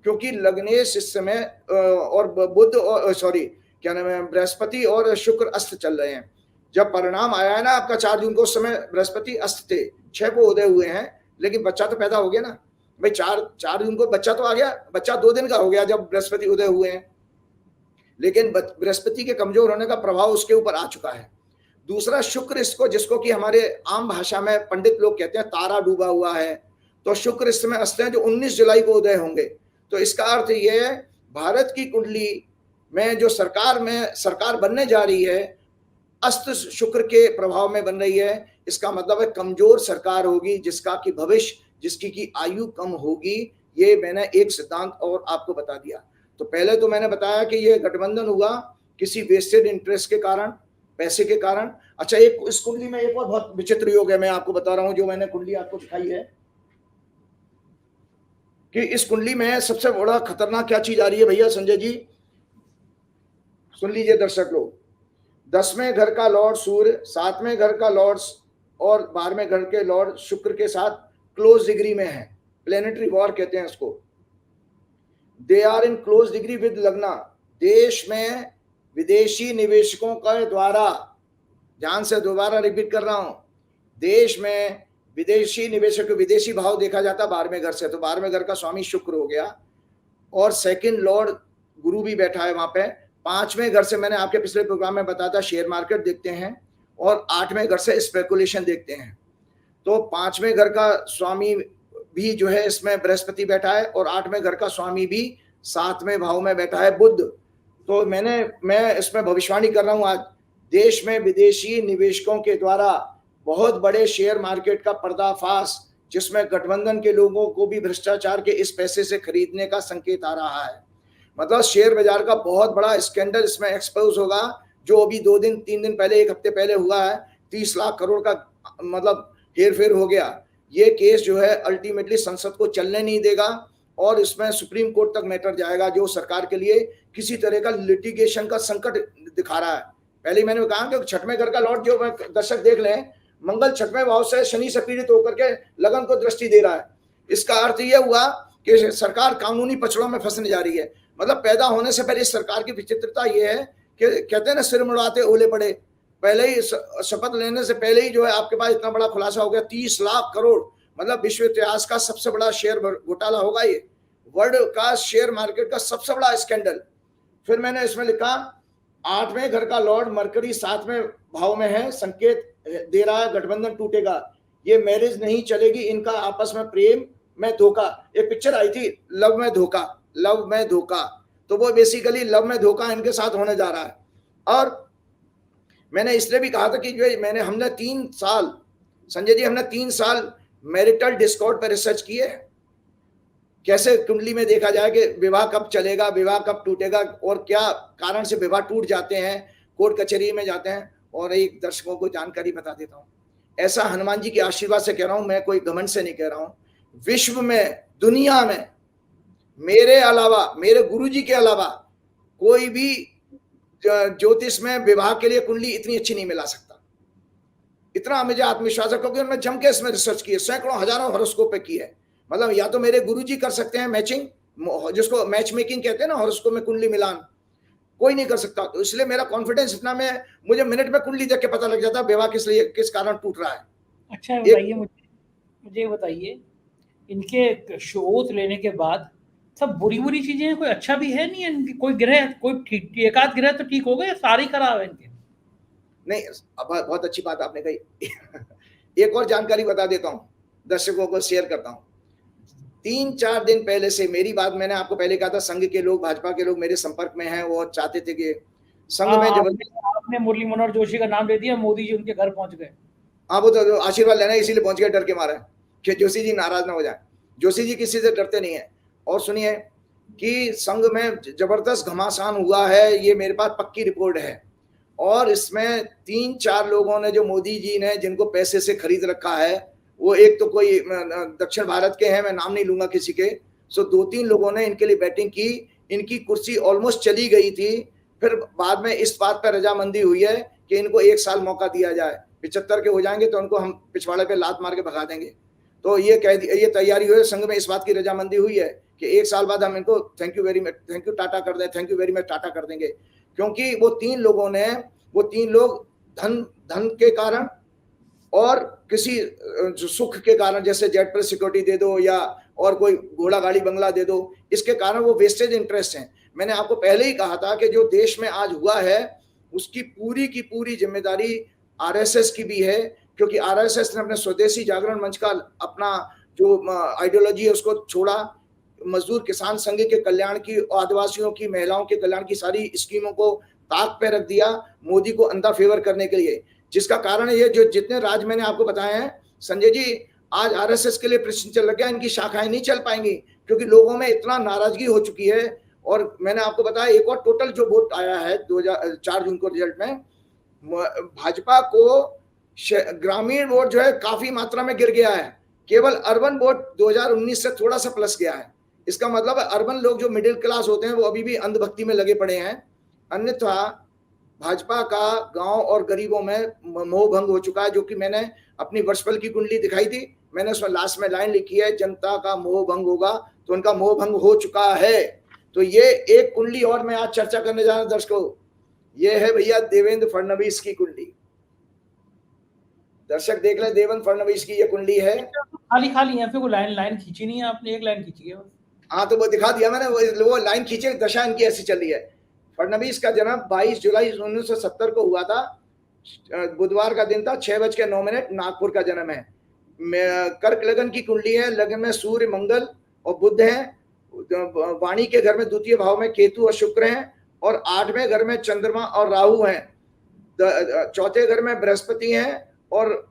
क्योंकि लग्नेश इस समय और बुध और क्या नाम है, बृहस्पति और शुक्र अस्त चल रहे हैं। जब परिणाम आया है ना आपका 4 जून को, उस समय बृहस्पति अस्त थे, 6 को उदय हुए हैं, लेकिन बच्चा तो पैदा हो गया ना भाई, 4 जून को बच्चा तो आ गया, बच्चा 2 दिन का हो गया जब बृहस्पति उदय हुए हैं, लेकिन बृहस्पति के कमजोर होने का प्रभाव उसके ऊपर आ चुका है। दूसरा शुक्र इसको, जिसको कि हमारे आम भाषा में पंडित लोग कहते हैं तारा डूबा हुआ है, तो शुक्र इस समय अस्त है जो 19 जुलाई को उदय होंगे। तो इसका अर्थ ये है भारत की कुंडली में जो सरकार बनने जा रही है अस्त शुक्र के प्रभाव में बन रही है, इसका मतलब है कमजोर सरकार होगी, जिसका कि भविष्य, जिसकी की आयु कम होगी। ये मैंने एक सिद्धांत और आपको बता दिया। तो पहले तो मैंने बताया कि ये गठबंधन हुआ किसी वेस्टेड इंटरेस्ट के कारण, पैसे के कारण। अच्छा, एक इस कुंडली में एक और बहुत विचित्र योग है, मैं आपको बता रहा हूं, जो मैंने कुंडली आपको दिखाई है कि इस कुंडली में सबसे बड़ा खतरनाक क्या चीज आ रही है भैया संजय जी, सुन लीजिए दर्शक लोग। 10वें घर का लॉर्ड सूर्य, 7वें घर का लॉर्ड और 12वें घर के लॉर्ड शुक्र के साथ क्लोज डिग्री में है, प्लेनेटरी वॉर कहते हैं इसको। They are in close degree with lagna. देश में विदेशी निवेशकों के द्वारा, ध्यान से दोबारा रिपीट कर रहा हूं, देश में विदेशी निवेशक, विदेशी भाव देखा जाता है 12वें घर से, तो 12वें घर का स्वामी शुक्र हो गया। और सेकंड लॉर्ड गुरु भी बैठा है वहां पे। 5वें घर से मैंने आपके पिछले प्रोग्राम में बताया था शेयर मार्केट देखते हैं, और 8वें घर से स्पेकुलेशन देखते हैं। तो 5वें घर का स्वामी भी जो है इसमें बृहस्पति बैठा है, और 8वें घर का स्वामी भी 7वें भाव में बैठा है बुध। तो मैं इसमें भविष्यवाणी कर रहा हूं, आज देश में विदेशी निवेशकों के द्वारा बहुत बड़े शेयर मार्केट का पर्दाफाश, जिसमें गठबंधन के लोगों को भी भ्रष्टाचार के इस पैसे से खरीदने का संकेत आ रहा है। मतलब शेयर बाजार का बहुत बड़ा स्कैंडल इसमें एक्सपोज होगा, जो अभी 2 दिन 3 दिन पहले, 1 हफ्ते पहले हुआ है। 30 लाख करोड़ का मतलब हेरफेर हो गया। ये केस जो है अल्टीमेटली संसद को चलने नहीं देगा, और इसमें सुप्रीम कोर्ट तक मैटर जाएगा, जो सरकार के लिए किसी तरह का लिटिगेशन का संकट दिखा रहा है। पहले मैंने कहा कि 6वें घर का लॉर्ड, जो दर्शक देख लें, मंगल 6वें भाव से शनि से पीड़ित होकर के लगन को दृष्टि दे रहा है। इसका अर्थ यह हुआ कि सरकार कानूनी पछड़ों में फंसने जा रही है। मतलब पैदा होने से पहले इस सरकार की विचित्रता यह है कि कहते हैं ना, सिर मुड़ाते ओले पड़े। पहले ही शपथ लेने से पहले ही जो है आपके पास इतना बड़ा खुलासा हो गया, 30 लाख करोड़। मतलब विश्व इतिहास का सबसे बड़ा शेयर घोटाला होगा ये, वर्ल्ड का शेयर मार्केट का सबसे बड़ा स्कैंडल। फिर मैंने इसमें लिखा 8वें घर का लॉर्ड मरकरी 7वें भाव में है, संकेत दे रहा है गठबंधन टूटेगा, ये मैरिज नहीं चलेगी, इनका आपस में प्रेम में धोखा। एक पिक्चर आई थी लव में धोखा, लव में धोखा, तो वो बेसिकली लव में धोखा इनके साथ होने जा रहा है। और मैंने इसलिए भी कहा था कि जो हमने 3 साल, संजय जी, हमने 3 साल मैरिटल डिस्कॉर्ड पर रिसर्च की है, कैसे कुंडली में देखा जाए कि विवाह कब चलेगा, विवाह कब टूटेगा, और क्या कारण से विवाह टूट जाते हैं, कोर्ट कचहरी में जाते हैं। और एक दर्शकों को जानकारी बता देता हूँ, ऐसा हनुमान जी के आशीर्वाद से कह रहा हूं, मैं कोई घमंड से नहीं कह रहा हूं, विश्व में, दुनिया में मेरे अलावा, मेरे गुरुजी के अलावा कोई भी ज्योतिष में विवाह के लिए कुंडली इतनी अच्छी नहीं मिला सकता। इतना मुझे आत्मविश्वास है, क्योंकि उन्होंने जम के इसमें रिसर्च की है, सैकड़ों हजारों हॉरोस्कोप पे की है। मतलब या तो मेरे गुरुजी कर सकते हैं मैचिंग, जिसको मैच मेकिंग कहते हैं ना, हॉरोस्कोप में कुंडली मिलान, कोई नहीं कर सकता। तो इसलिए मेरा कॉन्फिडेंस इतना, में मुझे मिनट में कुंडली देख के पता लग जाता है विवाह किस कारण टूट रहा है। अच्छा बताइए, मुझे बताइए, इनके शोध लेने के बाद सब बुरी बुरी चीजें हैं, कोई अच्छा भी है नहीं है इनकी? कोई ग्रह, कोई ठीक, एकाध ग्रह तो ठीक हो गए, सारे खराब है इनके? नहीं, बहुत अच्छी बात आपने कही। एक और जानकारी बता देता हूं, दर्शकों को शेयर करता हूं। 3-4 दिन पहले से मेरी बात, मैंने आपको पहले कहा था, संघ के लोग, भाजपा के लोग मेरे संपर्क में हैं, वो चाहते थे कि संघ में जबरदस्ती। आपने मुरली मनोहर जोशी का नाम ले दिया, मोदी जी उनके घर पहुंच गए। हाँ, वो तो आशीर्वाद लेना, इसीलिए पहुंच गए, डर के मारे कि जोशी जी नाराज ना हो जाए। जोशी जी किसी से डरते नहीं है। और सुनिए कि संघ में जबरदस्त घमासान हुआ है, ये मेरे पास पक्की रिपोर्ट है। और इसमें 3-4 लोगों ने, जो मोदी जी ने जिनको पैसे से खरीद रखा है, वो एक तो कोई दक्षिण भारत के हैं, मैं नाम नहीं लूंगा किसी के, सो 2-3 लोगों ने इनके लिए बैटिंग की। इनकी कुर्सी ऑलमोस्ट चली गई थी, फिर बाद में इस बात पर रजामंदी हुई है कि इनको 1 साल मौका दिया जाए, 75 के हो जाएंगे तो उनको हम पिछवाड़े पे लात मार के भगा देंगे। तो ये तैयारी हुई, संघ में इस बात की रजामंदी हुई है कि 1 साल बाद हम इनको thank you very much, thank you Tata कर दें, thank you very much Tata कर देंगे। क्योंकि वो 3 लोग धन के कारण और किसी सुख के कारण, जैसे जेट पर सिक्योरिटी दे दो या और कोई घोड़ा गाड़ी बंगला दे दो, इसके कारण वो वेस्टेज इंटरेस्ट हैं। मैंने आपको पहले ही कहा था कि जो देश में आज हुआ है, उसकी पूरी की पूरी जिम्मेदारी आरएसएस की भी है, क्योंकि आरएसएस ने अपने स्वदेशी जागरण मंच का अपना जो आइडियोलॉजी है उसको छोड़ा, मजदूर किसान संघ के कल्याण की, आदिवासियों की, महिलाओं के कल्याण की सारी स्कीमों को ताक पे रख दिया मोदी को अंधा फेवर करने के लिए। जिसका कारण ये, जो जितने राज्य मैंने आपको बताए हैं संजय जी, आज आरएसएस के लिए प्रश्न चल गया, इनकी शाखाएं नहीं चल पाएंगी, क्योंकि लोगों में इतना नाराजगी हो चुकी है। और मैंने आपको बताया, एक और टोटल जो वोट आया है 4 जून को रिजल्ट में, भाजपा को ग्रामीण वोट जो है काफी मात्रा में गिर गया है, केवल अर्बन वोट 2019 से थोड़ा सा प्लस गया है। इसका मतलब अर्बन लोग जो मिडिल क्लास होते हैं वो अभी भी अंधभक्ति में लगे पड़े हैं। अन्यथा भाजपा का गांव और गरीबों में मोह भंग हो चुका है, जो कि मैंने अपनी वर्षफल की कुंडली दिखाई थी, मैंने उसमें लास्ट में लाइन लिखी है, जनता का मोह भंग होगा, तो उनका मोह भंग हो चुका है। तो ये एक कुंडली और मैं आज चर्चा करने जा रहा हूं दर्शकों, ये है भैया देवेंद्र फडणवीस की कुंडली। दर्शक देख ले, देवेंद्र फडणवीस की ये कुंडली है। खाली खाली है, फिर को लाइन खींची नहीं है आपने, एक लाइन खींची है। हाँ, तो वो दिखा दिया मैंने, वो लाइन खींचे, दशा इनकी ऐसी चल रही है। फडणवीस का जन्म 22 जुलाई 1970 को हुआ था, बुधवार का दिन था, 6:09, नागपुर का जन्म है। कर्क लगन की कुंडली है, लगन में सूर्य, मंगल और बुध है। वाणी के घर में द्वितीय भाव में केतु और शुक्र हैं, और 8वें घर में चंद्रमा और राहु हैं। चौथे घर में बृहस्पति हैं, और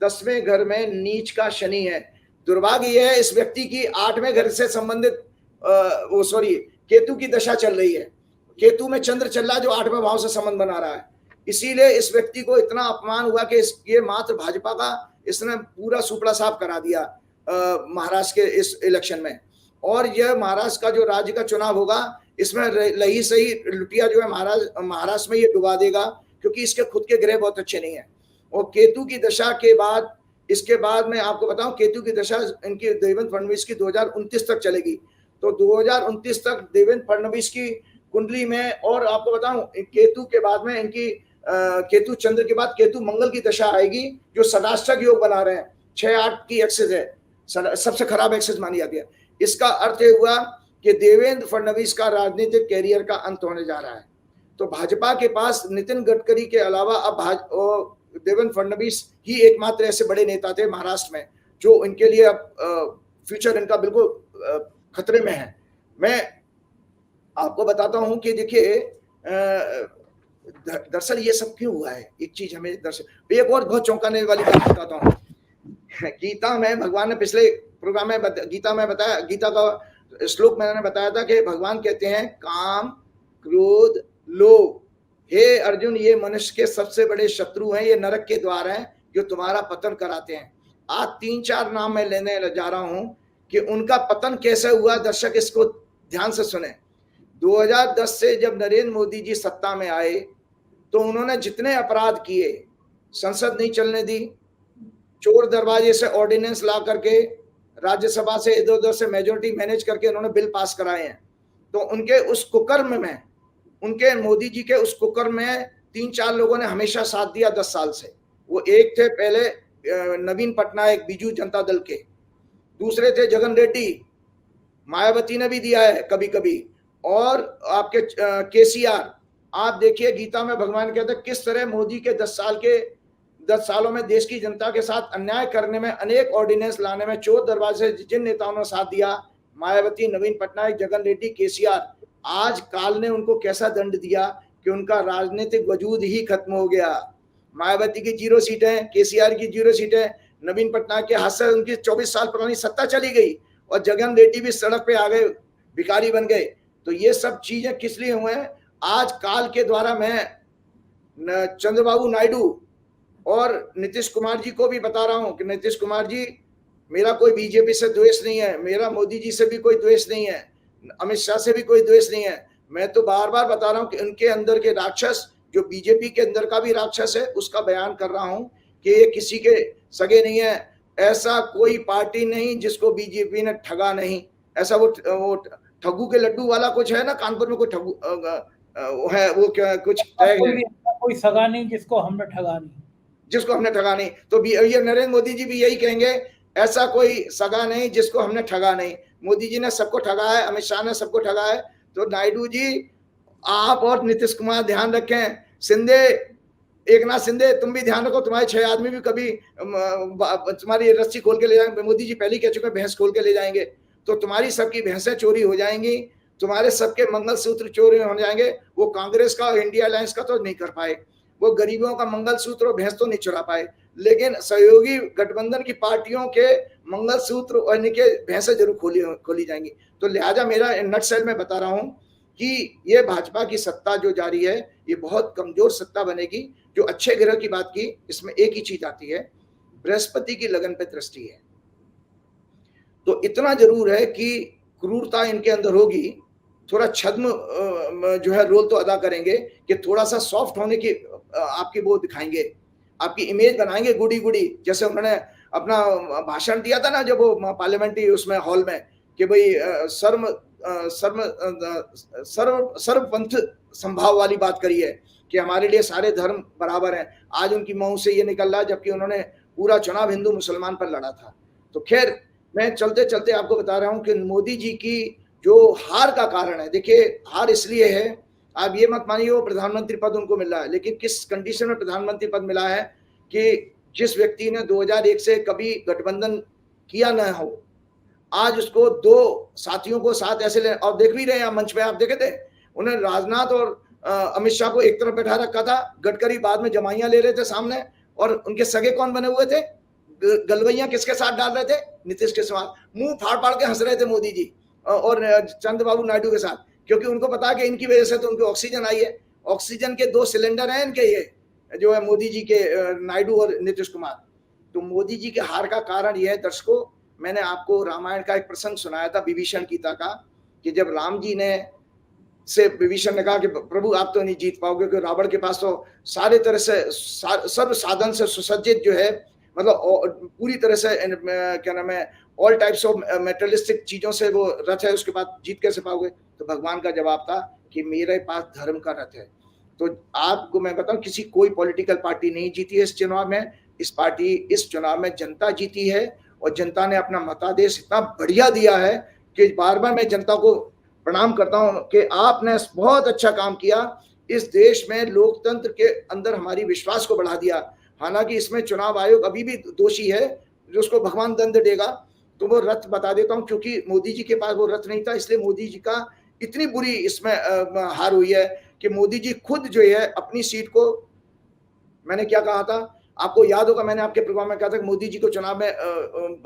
10वें घर में नीच का शनि है। दुर्भाग्य यह है इस व्यक्ति की 8वें घर से संबंधित केतु की दशा चल रही है। केतु में चंद्र चल रहा है जो 8वें भाव से संबंध बना रहा है। इसीलिए इस व्यक्ति को इतना अपमान हुआ कि ये मात्र भाजपा का इसने पूरा सुपड़ा साफ करा दिया महाराष्ट्र के इस इलेक्शन में। और यह महाराष्ट्र का जो राज्य का चुनाव होगा, इसमें रही सही लुटिया जो है महाराष्ट्र में ये डुबा देगा, क्योंकि इसके खुद के ग्रह बहुत अच्छे नहीं है। और केतु की दशा के बाद, इसके बाद मैं आपको बताऊं, केतु की दशा इनकी देवेंद्र फडणवीस की 2029 तक चलेगी। तो 2029 तक देवेंद्र फडणवीस की कुंडली में, और आपको बताऊं केतु के बाद में इनकी केतु चंद्र के बाद केतु मंगल की दशा आएगी, जो सदाष्टक योग बना रहे हैं। 6-8 की एक्सेस है, सबसे खराब एक्सेस मानी जाती है। इसका अर्थ ये हुआ कि देवेंद्र फडणवीस का राजनीतिक कैरियर का अंत होने जा रहा है। तो भाजपा के पास नितिन गडकरी के अलावा अब देवेंद्र फडणवीस ही एकमात्र ऐसे बड़े नेता थे महाराष्ट्र में जो इनके लिए अब फ्यूचर इनका बिल्कुल खतरे में है। मैं आपको बताता हूं कि देखिए, दरअसल ये सब क्यों हुआ है, एक चीज हमें दरअसल एक और बहुत चौंकाने वाली बात बताता हूँ। गीता में भगवान ने पिछले प्रोग्राम में गीता में बताया, गीता का श्लोक मैंने बताया था कि भगवान कहते हैं काम, क्रोध, लोभ, हे अर्जुन, ये मनुष्य के सबसे बड़े शत्रु हैं, ये नरक के द्वार हैं जो तुम्हारा पतन कराते हैं। आज 3-4 नाम मैं लेने जा रहा हूं कि उनका पतन कैसे हुआ। दर्शक इसको ध्यान से सुने। 2010 से जब नरेंद्र मोदी जी सत्ता में आए तो उन्होंने जितने अपराध किए, संसद नहीं चलने दी, चोर दरवाजे से ऑर्डिनेंस ला करके राज्यसभा से इधर उधर से मेजोरिटी मैनेज करके उन्होंने बिल पास कराए हैं। तो उनके उस कुकर्म में, उनके मोदी जी के उस कुकर्म में 3-4 लोगों ने हमेशा साथ दिया 10 साल से। वो एक थे पहले नवीन पटनायक बीजू जनता दल के, दूसरे थे जगन रेड्डी, मायावती ने भी दिया है कभी कभी, और आपके केसीआर। आप देखिए गीता में भगवान कहते हैं किस तरह मोदी के 10 सालों में देश की जनता के साथ अन्याय करने में, अनेक ऑर्डिनेंस लाने में, चोर दरवाजे से जिन नेताओं ने साथ दिया, मायावती, नवीन पटनायक, जगन रेड्डी, केसीआर, आज काल ने उनको कैसा दंड दिया कि उनका राजनीतिक वजूद ही खत्म हो गया। मायावती की 0 सीटें, केसीआर की 0 सीटें, नवीन पटनायक के हाथ से उनकी 24 साल पुरानी सत्ता चली गई, और जगन रेड्डी भी सड़क पे आ गए, भिखारी बन गए। तो ये सब चीजें किस लिए हुए हैं? आज काल के द्वारा मैं चंद्रबाबू नायडू और नीतीश कुमार जी को भी बता रहा हूं कि नीतीश कुमार जी, मेरा कोई बीजेपी से द्वेष नहीं है, मेरा मोदी जी से भी कोई द्वेष नहीं है, अमित शाह से भी कोई द्वेष नहीं है। मैं तो बार बार बता रहा हूं कि उनके अंदर के राक्षस, जो बीजेपी के अंदर का भी राक्षस है, उसका बयान कर रहा हूं कि ये किसी के सगे नहीं है। ऐसा कोई पार्टी नहीं जिसको बीजेपी ने ठगा नहीं। ऐसा वो ठगू के लड्डू वाला कुछ है ना, कानपुर में कोई ठगू है, वो क्या कुछ कोई सगा नहीं जिसको हमने ठगा नहीं, जिसको हमने ठगा नहीं। तो ये नरेंद्र मोदी जी भी यही कहेंगे, ऐसा कोई सगा नहीं जिसको हमने ठगा नहीं। मोदी जी ने सबको ठगा है, अमित शाह ने सबको ठगा है। तो नायडू जी, आप और नीतीश कुमार ध्यान रखें, शिंदे, एकनाथ शिंदे, तुम भी ध्यान रखो, तुम्हारे 6 आदमी भी कभी तुम्हारी रस्सी खोल के ले जाएंगे। मोदी जी पहले कह चुके हैं भैंस खोल के ले जाएंगे, तो तुम्हारी सबकी भैंसें चोरी हो जाएंगी, तुम्हारे सबके मंगलसूत्र चोरी हो जाएंगे। वो कांग्रेस का और इंडिया अलायंस का तो नहीं कर पाए, वो गरीबों का मंगलसूत्र और भैंस तो नहीं चुरा पाए, लेकिन सहयोगी गठबंधन की पार्टियों के मंगलसूत्र और इनके भैंसें जरूर खोली जाएंगी। तो लिहाजा मेरा नटसेल में बता रहा हूं कि ये भाजपा की सत्ता जो जारी है, ये बहुत कमजोर सत्ता बनेगी। जो अच्छे ग्रह की बात की, इसमें एक ही चीज आती है, बृहस्पति की लगन पे दृष्टि है। तो इतना जरूर है कि क्रूरता इनके अंदर होगी, थोड़ा छद्म जो है रोल तो अदा करेंगे कि थोड़ा सा सॉफ्ट होने की आपकी वो दिखाएंगे, आपकी इमेज बनाएंगे गुड़ी गुड़ी। जैसे उन्होंने अपना भाषण दिया था ना जब वो पार्लियामेंट्री उसमें हॉल में, कि भाई सर्वपंथ संभाव वाली बात करी है कि हमारे लिए सारे धर्म बराबर हैं। आज उनकी मुंह से ये निकल रहा है, जबकि उन्होंने पूरा चुनाव हिंदू मुसलमान पर लड़ा था। तो खैर, मैं चलते चलते आपको बता रहा हूं कि मोदी जी की जो हार का कारण है, देखिए हार इसलिए है, आप ये मत मानिए वो प्रधानमंत्री पद उनको मिल रहा है, लेकिन किस कंडीशन में प्रधानमंत्री पद मिला है कि जिस व्यक्ति ने 2001 से कभी गठबंधन किया ना हो, आज उसको दो साथियों को साथ ऐसे ले, और देख भी रहे हैं मंच पे, आप देखे थे उन्हें राजनाथ और अमित शाह को एक तरफ बैठा रखा था, गडकरी बाद में जमाइयां ले रहे थे सामने, और उनके सगे कौन बने हुए थे, गलवैया किसके साथ डाल रहे थे, नीतीश के साथ, मुंह फाड़ फाड़ के हंस रहे थे मोदी जी और चंद्रबाबू नायडू के साथ, क्योंकि उनको पता कि इनकी वजह से तो उनको ऑक्सीजन आई है। ऑक्सीजन के 2 सिलेंडर हैं इनके, ये जो है मोदी जी के, नायडू और नीतीश कुमार। तो मोदी जी के हार का कारण यह है दर्शकों, मैंने आपको रामायण का एक प्रसंग सुनाया था विभीषण गीता का, कि जब राम जी ने से विभीषण ने कहा कि प्रभु आप तो नहीं जीत पाओगे, क्योंकि रावण के पास तो सारे तरह से सर्व साधन से सुसज्जित जो है, मतलब पूरी तरह से क्या नाम है, ऑल टाइप्स ऑफ मेटेरियलिस्टिक चीजों से वो रथ है, उसके बाद जीत कैसे पाओगे। तो भगवान का जवाब था कि मेरे पास धर्म का रथ है। तो आपको मैं बताऊं, किसी कोई पॉलिटिकल पार्टी नहीं जीती है इस चुनाव में, इस चुनाव में जनता जीती है, और जनता ने अपना मतादेश इतना बढ़िया दिया है कि बार बार मैं जनता को प्रणाम करता हूं कि आपने बहुत अच्छा काम किया, इस देश में लोकतंत्र के अंदर हमारी विश्वास को बढ़ा दिया। हालांकि इसमें चुनाव आयोग अभी भी दोषी है, जो उसको भगवान दंड देगा। तो वो रथ बता देता हूं, क्योंकि मोदी जी के पास वो रथ नहीं था, इसलिए मोदी जी का इतनी बुरी इसमें हार हुई है कि मोदी जी खुद जो है अपनी सीट को, मैंने क्या कहा था आपको याद होगा, मैंने आपके प्रोग्राम में कहा था कि मोदी जी को चुनाव में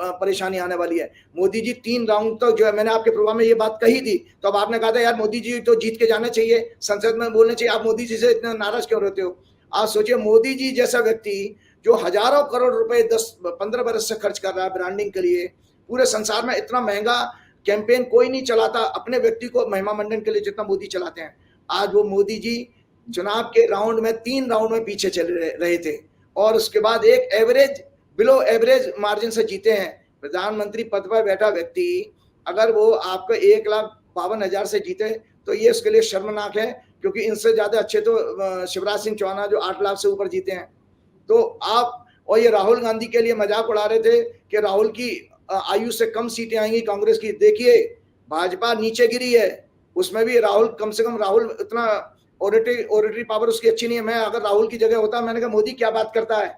परेशानी आने वाली है। मोदी जी 3 राउंड तक जो है, मैंने आपके प्रोग्राम में ये बात कही थी, तो अब आपने कहा था यार मोदी जी तो जीत के जाना चाहिए, संसद में बोलने चाहिए, आप मोदी जी से इतना नाराज क्यों रहते हो। आज सोचिए मोदी जी जैसा व्यक्ति जो हजारों करोड़ रुपए 10-15 बरस से खर्च कर रहा है ब्रांडिंग के लिए, पूरे संसार में इतना महंगा कैंपेन कोई नहीं चलाता अपने व्यक्ति को महिमा मंडन के लिए जितना मोदी चलाते हैं। आज वो मोदी जी चुनाव के राउंड में 3 राउंड में पीछे चल रहे थे, और उसके बाद एक एवरेज, बिलो एवरेज मार्जिन से जीते हैं। प्रधानमंत्री पद पर बैठा व्यक्ति अगर वो आपको 1,52,000 से जीते तो ये उसके लिए शर्मनाक है, क्योंकि इनसे ज्यादा अच्छे तो शिवराज सिंह चौहान जो 8 लाख से ऊपर जीते हैं। तो आप, और ये राहुल गांधी के लिए मजाक उड़ा रहे थे कि राहुल की आयु से कम सीटें आएंगी कांग्रेस की। देखिए भाजपा नीचे गिरी है, उसमें भी राहुल, कम से कम राहुल इतना ऑडिटरी पावर उसकी अच्छी नहीं है। मैं अगर राहुल की जगह होता, मैंने कहा मोदी क्या बात करता है,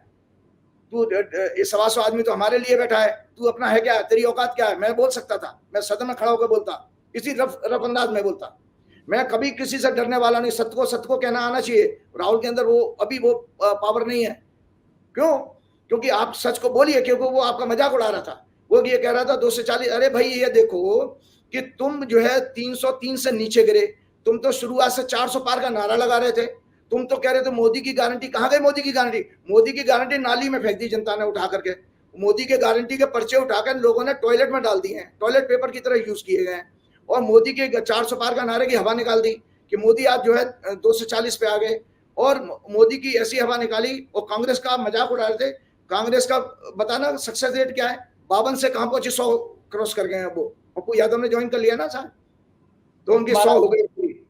तू 125 आदमी तो हमारे लिए बैठा है, तू अपना है क्या, तेरी औकात क्या है। मैं बोल सकता था, मैं सदन में खड़ा होकर बोलता, इसी रफ अंदाज में बोलता। मैं कभी किसी से डरने वाला नहीं, सत्य को कहना आना चाहिए। राहुल के अंदर वो अभी वो पावर नहीं है। क्यों? क्योंकि आप सच को बोलिए, क्योंकि वो आपका मजाक उड़ा रहा था। वो ये कह रहा था 240, अरे भाई ये देखो कि तुम जो है 303 से नीचे गिरे, तुम तो शुरुआत से 400 पार का नारा लगा रहे थे, तुम तो कह रहे थे मोदी की गारंटी। कहां गई मोदी की गारंटी? मोदी की गारंटी नाली में फेंक दी जनता ने उठा करके। मोदी के गारंटी के पर्चे उठाकर लोगों ने टॉयलेट में डाल दिए हैं, टॉयलेट पेपर की तरह यूज किए गए हैं, और मोदी के 400 पार का नारे की हवा निकाल दी कि मोदी आज जो है 240 पे आ गए, और मोदी की ऐसी हवा निकाली। और कांग्रेस का मजाक उड़ा रहे थे। कांग्रेस का बताना सक्सेस रेट क्या है, 52 से कहां पहुंचे, 100 क्रॉस कर गए हैं। वो पप्पू यादव ने ज्वाइन कर लिया ना साहब, तो उनकी 100 हो गई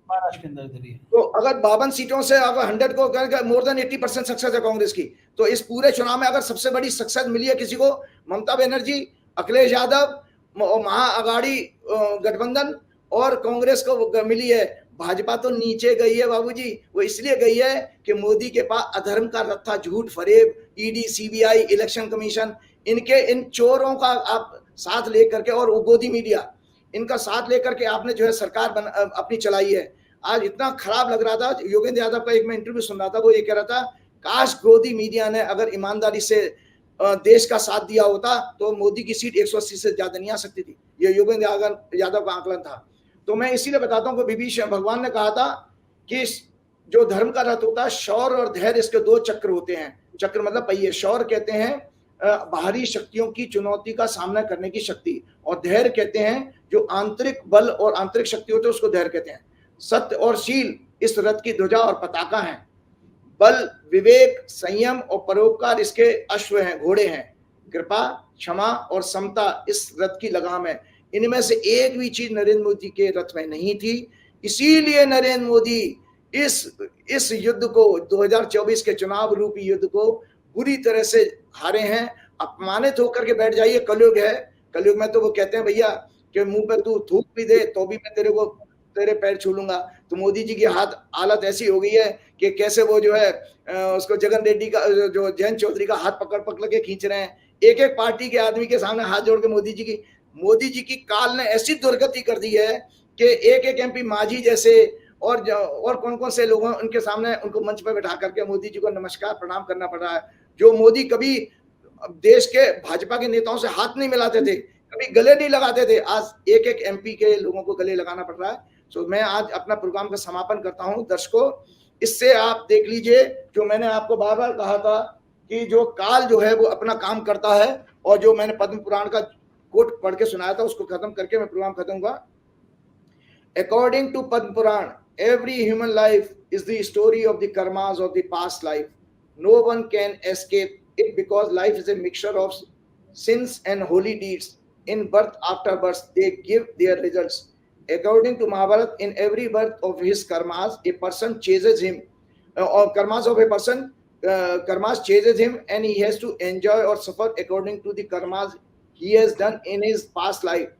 महाराष्ट्र के अंदर। तो अगर 52 सीटों से अगर 100 को करेंगे, मोर देन 80% सक्सेस है कांग्रेस की। तो इस पूरे चुनाव में अगर सबसे बड़ी सक्सेस मिली है किसी को, ममता बनर्जी, अखिलेश यादव, महाअगाड़ी गठबंधन और कांग्रेस को मिली है। भाजपा तो नीचे गई है बाबूजी। वो इसलिए गई है कि मोदी के पास अधर्म का रथ था, झूठ फरेब, ईडी, सीबीआई, इलेक्शन कमीशन, इनके इन चोरों का आप साथ लेकर के, और गोदी मीडिया, इनका साथ लेकर के आपने जो है सरकार अपनी चलाई है। आज इतना खराब लग रहा था, योगेंद्र यादव का एक मैं इंटरव्यू सुन रहा था, वो ये कह रहा था काश गोदी मीडिया ने अगर ईमानदारी से देश का साथ दिया होता तो मोदी की सीट 180 से ज्यादा नहीं आ सकती थी। ये योगेंद्र यादव का आकलन था। तो मैं इसीलिए बताता हूँ कि विभीषण, भगवान ने कहा था कि जो धर्म का रथ होता है, शौर्य और धैर्य, इसके 2 चक्र होते हैं। चक्र मतलब पहिए। शौर्य कहते हैं बाहरी शक्तियों की चुनौती का सामना करने की शक्ति, और धैर्य कहते हैं जो आंतरिक बल और आंतरिक शक्ति होते हैं, उसको धैर्य कहते हैं। सत्य और शील इस रथ की ध्वजा और पताका है। बल, विवेक, संयम और परोपकार इसके अश्व हैं, घोड़े हैं। कृपा, क्षमा और समता इस रथ की लगाम है। इनमें से एक भी चीज नरेंद्र मोदी के रथ में नहीं थी। इसीलिए नरेंद्र मोदी इस युद्ध को, 2024 के चुनाव रूपी युद्ध को बुरी तरह से हारे हैं। अपमानित होकर के बैठ जाइए, कलयुग है। कलयुग में तो वो कहते हैं भैया कि मुंह पे तू थूक भी दे तो भी मैं तेरे पैर छू लूंगा। तो मोदी जी की हालत ऐसी हो गई है कि कैसे वो जो है उसको जगन रेड्डी का जो जयंत चौधरी का हाथ पकड़ पकड़ के खींच रहे हैं, एक एक पार्टी के आदमी के सामने हाथ जोड़ के मोदी जी की काल ने ऐसी दुर्गति कर दी है कि एक एक एमपी माझी जैसे और कौन कौन से लोग हैं उनके सामने उनको मंच पर बैठा करके मोदी जी को नमस्कार प्रणाम करना पड़ रहा है। जो मोदी कभी देश के भाजपा के नेताओं से हाथ नहीं मिलाते थे, कभी गले नहीं लगाते थे, आज एक एक एमपी के लोगों को गले लगाना पड़ रहा है। तो मैं आज अपना प्रोग्राम का समापन करता हूं। दर्शकों, इससे आप देख लीजिए, जो मैंने आपको बार बार कहा था कि जो काल जो है वो अपना काम करता है, और जो मैंने पद्म पुराण का कोट पढ़ के सुनाया था उसको खत्म करके मैं प्रोग्राम खत्म हुआ। According to Padma Purana, every human life is the story of the karmas of the past life. No one can escape it because life is a mixture of sins and holy deeds. In birth after birth, they give their results. According to Mahabharata, in every birth of his karmas, a person chases him, or karmas of a person, karmas chases him, and he has to enjoy or suffer according to the karmas he has done in his past life.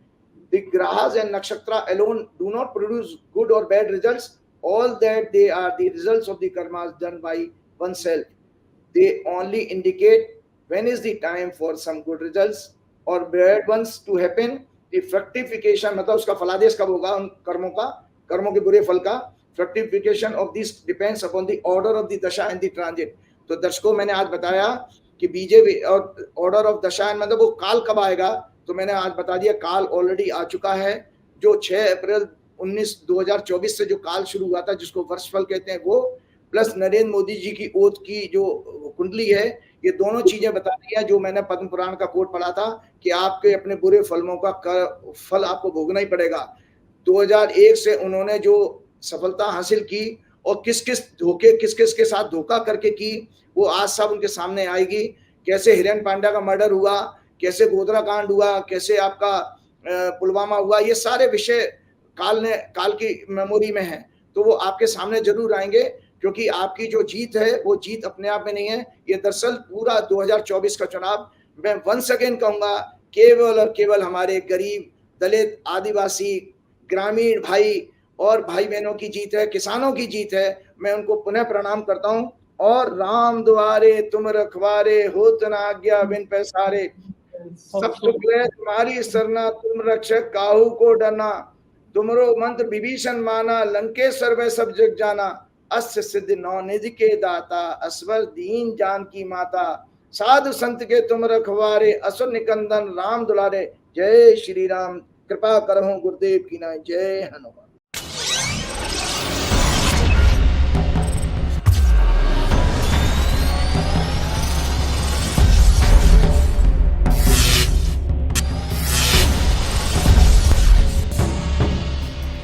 The grahas and nakshatra alone do not produce good or bad results. All that they are the results of the karmas done by oneself. They only indicate when is the time for some good results or bad ones to happen. The fructification, मतलब उसका फलादेश कब होगा उन कर्मों के बुरे फल का, fructification of this depends upon the order of the dasha and the transit. तो दर्शकों, मैंने आज बताया कि बीजेपी और ऑर्डर ऑफ दशा मतलब वो काल कब आएगा, तो मैंने आज बता दिया काल ऑलरेडी आ चुका है। जो 6 अप्रैल 2024 से जो काल शुरू हुआ था, जिसको वर्षफल कहते हैं, वो प्लस नरेंद्र मोदी जी की ओथ की जो कुंडली है, ये दोनों चीजें बता रही है। जो मैंने पद्म पुराण का कोट पढ़ा था कि आपके अपने बुरे फलों का फल आपको भोगना ही पड़ेगा। 2001 से उन्होंने जो सफलता हासिल की और किस किस के साथ धोखा करके की, वो आज सब उनके सामने आएगी। कैसे हिरेन पांड्या का मर्डर हुआ, कैसे गोधरा कांड हुआ, कैसे आपका पुलवामा हुआ, ये सारे विषय काल की मेमोरी में है, तो वो आपके सामने जरूर आएंगे। क्योंकि आपकी जो जीत है वो जीत अपने आप में नहीं है, ये दरअसल पूरा 2024 का चुनाव, मैं वंस अगेन कहूंगा, केवल और केवल हमारे गरीब, दलित, आदिवासी, ग्रामीण भाई और भाई बहनों की जीत है, किसानों की जीत है। मैं उनको पुनः प्रणाम करता हूं। और राम द्वारे तुम रखवारे, होत न आज्ञा बिन पैसारे, सब सुख है तुम्हारी सरना, तुम रक्षक काहू को डरना। तुमरो मंत्र विभीषण माना, लंकेश्वर वै सब जग जाना। अस्य सिद्ध नौ निधि के दाता, असवर दीन जान की माता। साधु संत के तुम रखवारे, असुर निकंदन राम दुलारे। जय श्री राम, कृपा करहु गुरुदेव की नाय। जय हनुमान।